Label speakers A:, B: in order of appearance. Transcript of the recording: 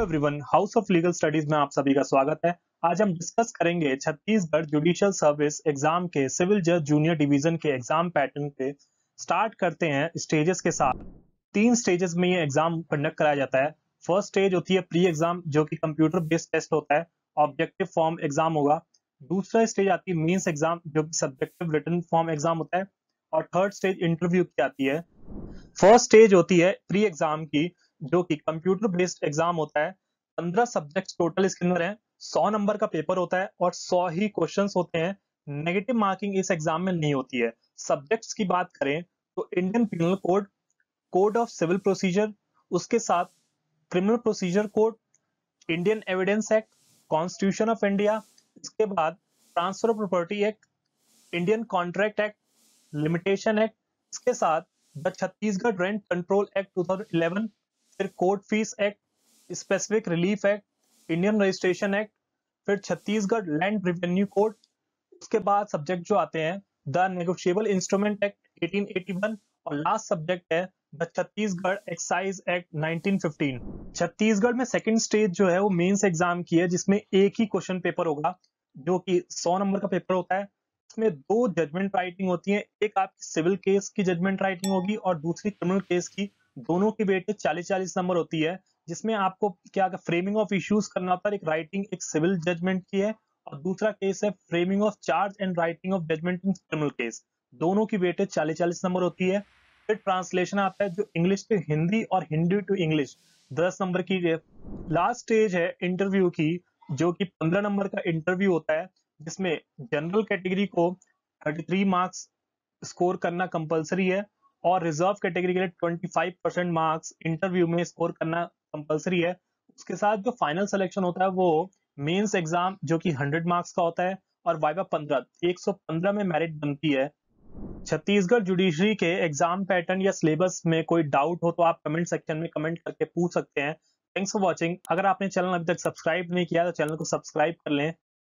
A: Everyone, house of legal studies में आप सभी का स्वागत है। आज हम डिस्कस करेंगे छत्तीसगढ़ जुडिशियल सर्विस एग्जाम के सिविल जज जूनियर डिवीजन के एग्जाम पैटर्न पे। स्टार्ट करते हैं स्टेजेस के साथ। 3 स्टेजेस में ये एग्जाम कंडक्ट कराया जाता है। फर्स्ट स्टेज होती है प्री एग्जाम, जो कि कंप्यूटर बेस्ड टेस्ट होता है, ऑब्जेक्टिव फॉर्म एग्जाम होगा। दूसरा स्टेज आती है मेंस एग्जाम, जो कि सब्जेक्टिव रिटन फॉर्म एग्जाम होता है। और थर्ड स्टेज इंटरव्यू की आती है। फर्स्ट स्टेज होती है प्री एग्जाम की, जो कि कंप्यूटर बेस्ड एग्जाम होता है। 15 सब्जेक्ट्स टोटल इसके अंदर हैं। 100 नंबर का पेपर होता है और 100 ही क्वेश्चंस होते हैं। नेगेटिव मार्किंग इस एग्जाम में नहीं होती है। सब्जेक्ट्स की बात करें तो Indian penal code, code of civil procedure, उसके साथ criminal procedure code, Indian evidence act, constitution of India, इसके बाद transfer of property act, Indian contract act, limitation act, इसके साथ the Chhattisgarh rent control act 2011, फिर court fees act, specific relief act, Indian registration act, फिर Chhattisgarh land revenue code. उसके बाद subject जो आते हैं द नेगोशिएबल इंस्ट्रूमेंट एक्ट 1881 और लास्ट सब्जेक्ट है the Chhattisgarh excise act 1915। Chhattisgarh में सेकंड स्टेज जो है वो मेंस एग्जाम की है, जिसमें एक ही क्वेश्चन पेपर होगा, जो कि 100 नंबर का पेपर होता है। इसमें 2 जजमेंट राइटिंग होती है, एक आपकी सिविल केस की जजमेंट राइटिंग होगी और दूसरी क्रिमिनल केस की। दोनों की वेटेज 40-40 नंबर होती है, जिसमें आपको क्या फ्रेमिंग ऑफ इश्यूज करना होता है। एक राइटिंग एक सिविल जजमेंट की है और दूसरा केस है framing of charge and writing of judgement in criminal case. दोनों की वेटेज 40-40 नंबर होती है। फिर ट्रांसलेशन आता है, जो इंग्लिश टू हिंदी और हिंदी टू इंग्लिश 10 नंबर की है। लास्ट स्टेज है इंटरव्यू की, जो कि 15 नंबर का इंटरव्यू होता है, जिसमें जनरल कैटेगरी को 33 मार्क्स स्कोर करना कंपलसरी है और रिजर्व कैटेगरी के लिए 25% मार्क्स इंटरव्यू में स्कोर करना कंपलसरी है। उसके साथ जो फाइनल सिलेक्शन होता है वो मेंस एग्जाम, जो कि 100 मार्क्स का होता है, और वाइवा 15, 115 में मेरिट बनती है। छत्तीसगढ़ जुडिशरी के एग्जाम पैटर्न या सिलेबस में कोई डाउट हो तो आप कमेंट सेक्शन में कमेंट करके पूछ सकते हैं। Thanks for watching. अगर आपने चैनल अभी तक सब्सक्राइब नहीं किया तो चैनल को सब्सक्राइब कर लें